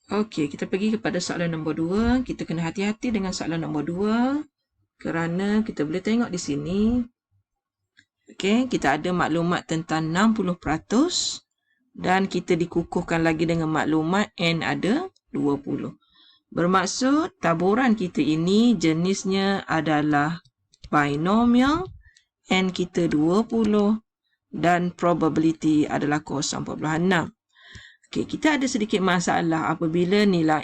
Okey, kita pergi kepada soalan nombor 2. Kita kena hati-hati dengan soalan nombor 2 kerana kita boleh tengok di sini. Okey, kita ada maklumat tentang 60% dan kita dikukuhkan lagi dengan maklumat N ada 20. Bermaksud taburan kita ini jenisnya adalah binomial, N kita 20 dan probability adalah 0.6. Okey, kita ada sedikit masalah apabila nilai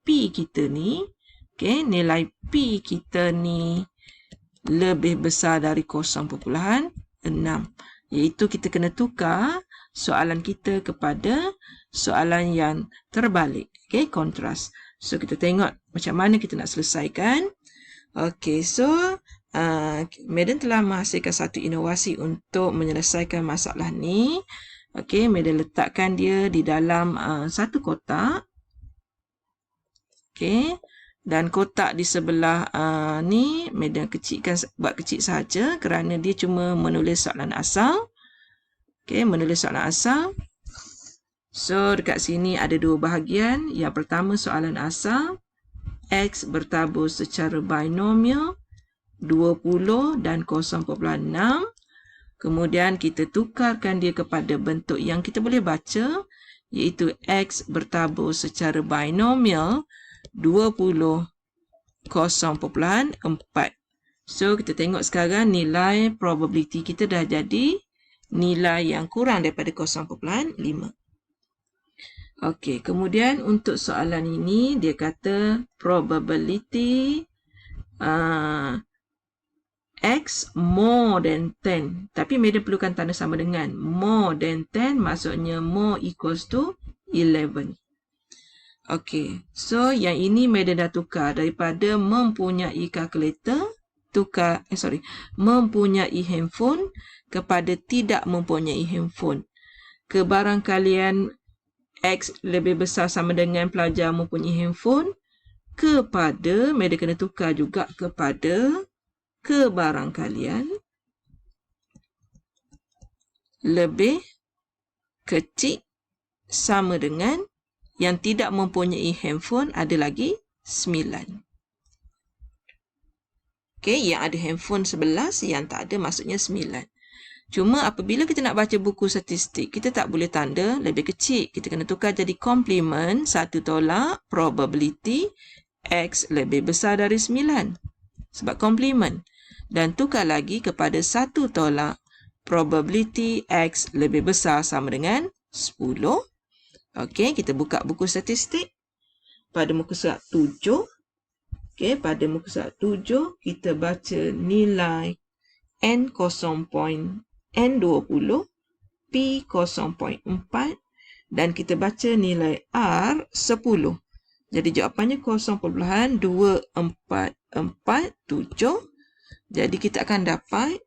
P kita ni, okey, nilai P kita ni lebih besar dari 0.6, iaitu kita kena tukar soalan kita kepada soalan yang terbalik, okey, kontras. So kita tengok macam mana kita nak selesaikan. Okey, so Madam telah menghasilkan satu inovasi untuk menyelesaikan masalah ni. Okey, Madam letakkan dia di dalam satu kotak. Okey, dan kotak di sebelah ni Madam buat kecil saja kerana dia cuma menulis soalan asal. Okey, menulis soalan asal. So, dekat sini ada dua bahagian. Yang pertama soalan asal. X bertabur secara binomial 20 dan 0.6. Kemudian kita tukarkan dia kepada bentuk yang kita boleh baca, iaitu X bertabur secara binomial 20 0.4. So, kita tengok sekarang nilai probability kita dah jadi nilai yang kurang daripada 0.5. Okey, kemudian untuk soalan ini, dia kata probability X more than 10. Tapi Madam perlukan tanda sama dengan. More than 10 maksudnya more equals to 11. Okey, so yang ini Madam dah tukar daripada mempunyai kalkulator, mempunyai handphone kepada tidak mempunyai handphone. Kebarangkalian X lebih besar sama dengan pelajar mempunyai handphone kepada, Madam kena tukar juga kepada kebarangkalian lebih kecil sama dengan yang tidak mempunyai handphone ada lagi 9. Okey, yang ada handphone 11, yang tak ada maksudnya 9. Cuma apabila kita nak baca buku statistik, kita tak boleh tanda lebih kecil. Kita kena tukar jadi komplement, satu tolak probability X lebih besar dari 9. Sebab komplement. Dan tukar lagi kepada satu tolak probability X lebih besar sama dengan 10. Okey, kita buka buku statistik pada muka surat 7. Okey, pada muka surat 7 kita baca nilai N20, P 0.4 dan kita baca nilai R 10. Jadi jawapannya 0.2447. Jadi kita akan dapat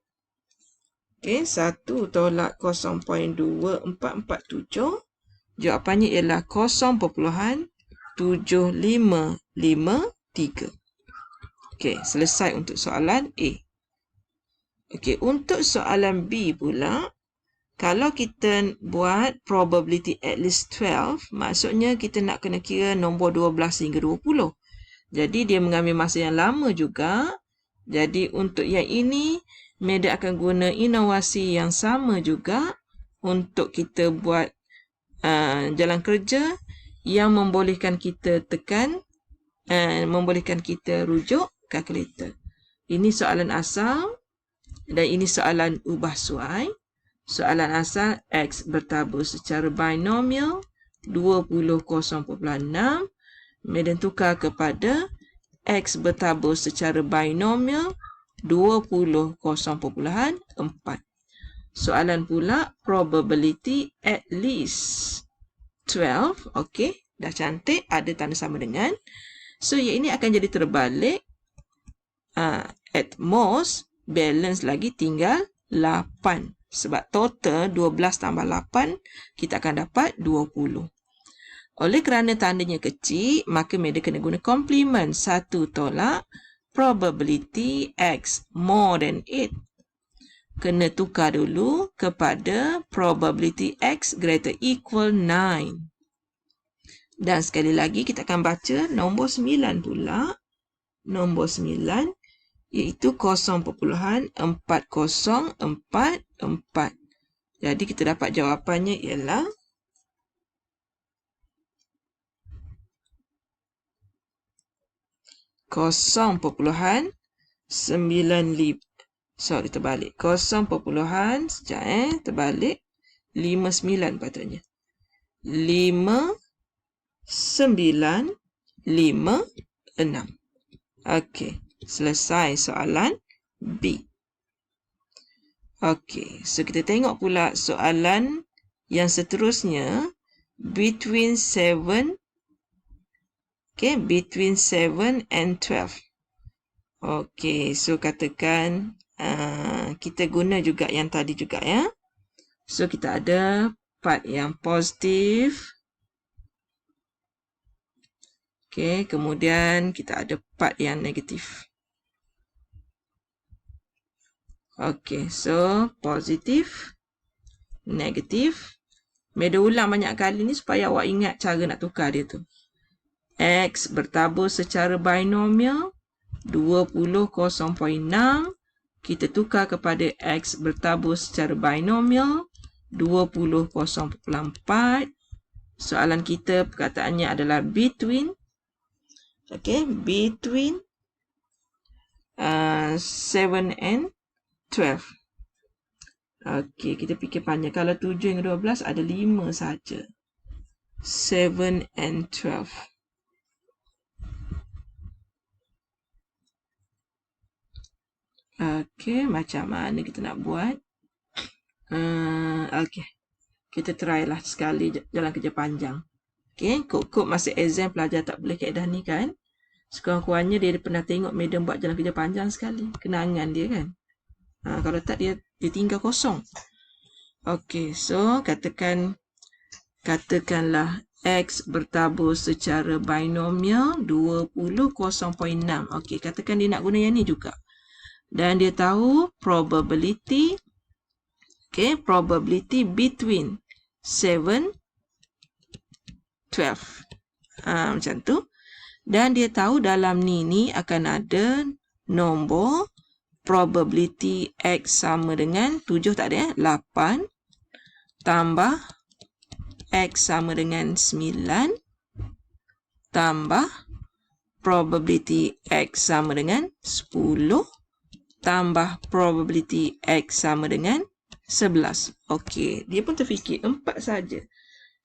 1 tolak 0.2447. Jawapannya ialah 0.7553. Okey, selesai untuk soalan A. Okey, untuk soalan B pula, kalau kita buat probability at least 12, maksudnya kita nak kena kira nombor 12 hingga 20. Jadi dia mengambil masa yang lama juga. Jadi untuk yang ini, Madam akan guna inovasi yang sama juga untuk kita buat jalan kerja yang membolehkan kita membolehkan kita rujuk kalkulator. Ini soalan asal dan ini soalan ubah suai. Soalan asal X bertabur secara binomial 20 0.6. Madam tukar kepada X bertabur secara binomial 20 0.4. Soalan pula probability at least 12. Okey, dah cantik, ada tanda sama dengan. So yang ini akan jadi terbalik. At most, balance lagi tinggal 8. Sebab total 12 tambah 8, kita akan dapat 20. Oleh kerana tandanya kecil, maka Madam kena guna komplement, satu tolak probability X more than 8. Kena tukar dulu kepada probability X greater equal 9. Dan sekali lagi kita akan baca nombor 9 pula. Nombor 9 iaitu 0.4044. Jadi kita dapat jawapannya ialah 0.95. Sorry, terbalik. 0.59 patutnya. 5956. Okey, selesai soalan B. Okey, so kita tengok pula soalan yang seterusnya. Between 7 and 12. Okey, so katakan kita guna juga yang tadi juga ya. So kita ada part yang positif. Okey, kemudian kita ada part yang negatif. Okey, so positif, negatif. Meda ulang banyak kali ni supaya awak ingat cara nak tukar dia tu. X bertabur secara binomial 20 0.6. Kita tukar kepada X bertabur secara binomial 20 0.4. Soalan kita perkataannya adalah between. Okay, between 7 and 12. Okay, kita fikir panjang. Kalau 7 dengan 12 ada 5 saja. 7 and 12. Okay, macam mana kita nak buat? Okay, kita try lah sekali jalan kerja panjang. Okay, kod-kod masa exam pelajar tak boleh kaedah ni kan. Sekurang-kurangnya dia pernah tengok madam buat jalan kerja panjang sekali. Kenangan dia kan. Kalau tak dia tinggal kosong. Okay, so katakanlah X bertabur secara binomial 20 0.6. Okay, katakan dia nak guna yang ni juga. Dan dia tahu probability. Okay, probability between 7 12. Macam tu. Dan dia tahu dalam ni akan ada nombor probability X sama dengan 7 tak ada 8 tambah X sama dengan 9 tambah probability X sama dengan 10 tambah probability X sama dengan 11. Okey, dia pun terfikir 4 saja.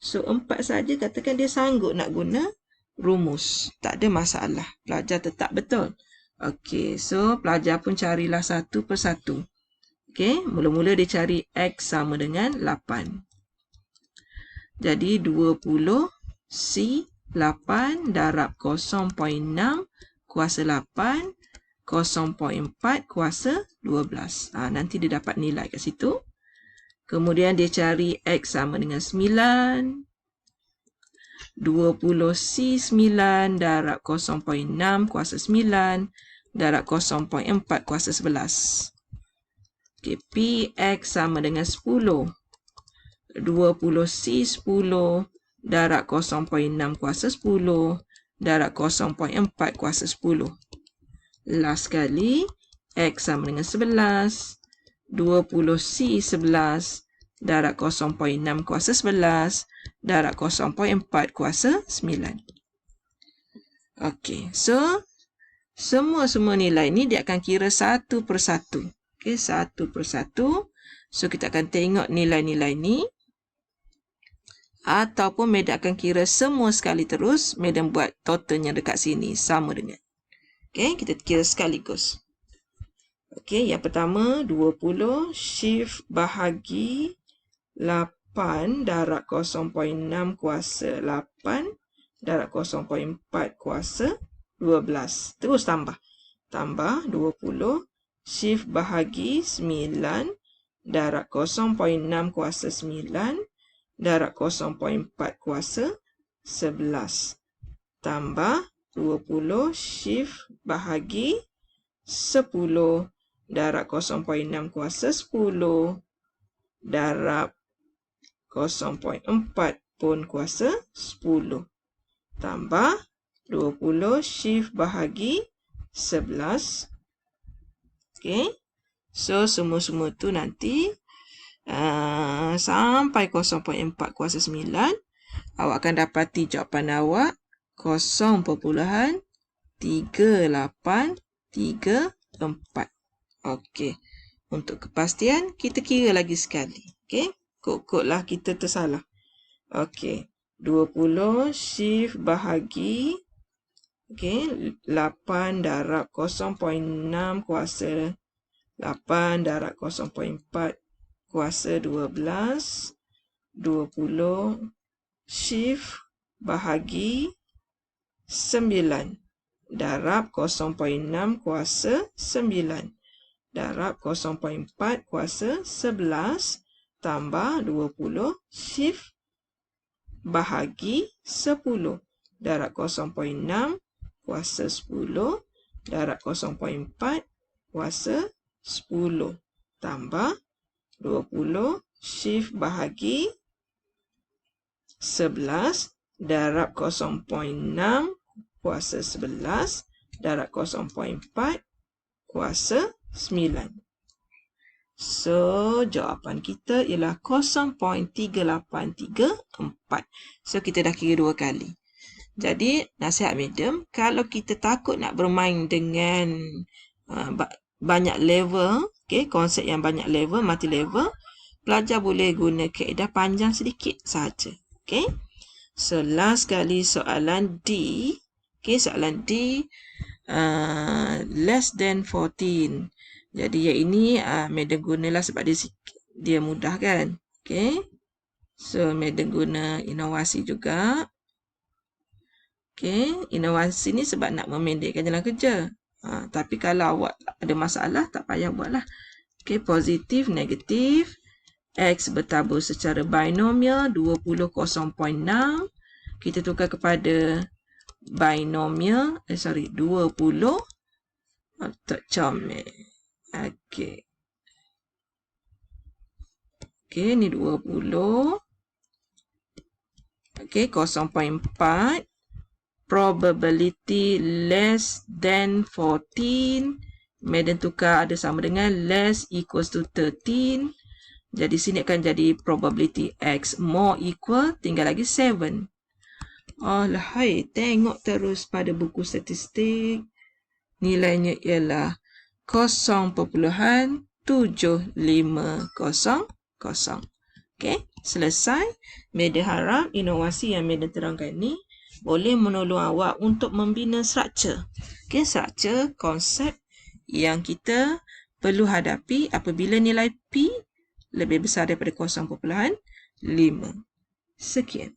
So 4 saja, katakan dia sanggup nak guna rumus. Tak ada masalah. Pelajar tetap betul. Okey, so pelajar pun carilah satu persatu. Okey, mula-mula dia cari X sama dengan 8. Jadi 20 C 8 darab 0.6 kuasa 8 0.4 kuasa 12. Nanti dia dapat nilai kat situ. Kemudian dia cari X sama dengan 9. 20 C9 darab 0.6 kuasa 9 darab 0.4 kuasa 11. Okay, PX sama dengan 10. 20 C10 darab 0.6 kuasa 10 darab 0.4 kuasa 10. Last sekali, X sama dengan 11. 20 C11 darab 0.6 kuasa 11 darab 0.4 kuasa 9. Okey, so semua nilai ni dia akan kira satu persatu. Okey, satu persatu. So kita akan tengok nilai-nilai ni. Ataupun madam akan kira semua sekali terus. Madam buat totalnya dekat sini sama dengan. Okey, kita kira sekaligus. Okey, yang pertama 20 shift bahagi 8 darab 0.6 kuasa 8 darab 0.4 kuasa 12. Terus tambah. Tambah 20 shift bahagi 9 darab 0.6 kuasa 9 darab 0.4 kuasa 11. Tambah 20 shift bahagi 10 darab 0.6 kuasa 10 darab 0.4 pun kuasa 10. tambah 20 shift bahagi 11. Okey. So, semua-semua tu nanti sampai 0.4 kuasa 9, awak akan dapati jawapan awak 0.3834. Okey. Untuk kepastian, kita kira lagi sekali. Okey. Kod-kodlah kita tersalah. Okey. 20 shift bahagi 8 darab 0.6 kuasa 8 darab 0.4 kuasa 12. 20 shift bahagi 9 darab 0.6 kuasa 9 darab 0.4 kuasa 11 tambah 20 shift bahagi 10 darab 0.6 kuasa 10 darab 0.4 kuasa 10 tambah 20 shift bahagi 11 darab 0.6 kuasa 11 darab 0.4 kuasa 9. So, jawapan kita ialah 0.3834. So, kita dah kira 2 kali. Jadi, nasihat medium, kalau kita takut nak bermain dengan banyak level, konsep yang banyak level, multi level, pelajar boleh guna kaedah panjang sedikit sahaja. So, last kali soalan D. Soalan D, less than 14. Jadi, yang ini madam gunalah sebab dia mudah kan. So, madam guna inovasi juga. Inovasi ni sebab nak memendekkan jalan kerja. Tapi kalau awak ada masalah, tak payah buatlah. Positif, negatif. X bertabur secara binomial 20 0.6. Kita tukar kepada binomial, 20. Tak comel. Ni 20. 0.4. Probability less than 14. Madam tukar ada sama dengan less equals to 13. Jadi sini akan jadi probability X more equal, tinggal lagi 7. Hai, tengok terus pada buku statistik. Nilainya ialah 0.7500. Selesai. Madam harap inovasi yang madam terangkan ni boleh menolong awak untuk membina struktur. Struktur konsep yang kita perlu hadapi apabila nilai P lebih besar daripada 0.5. Sekian.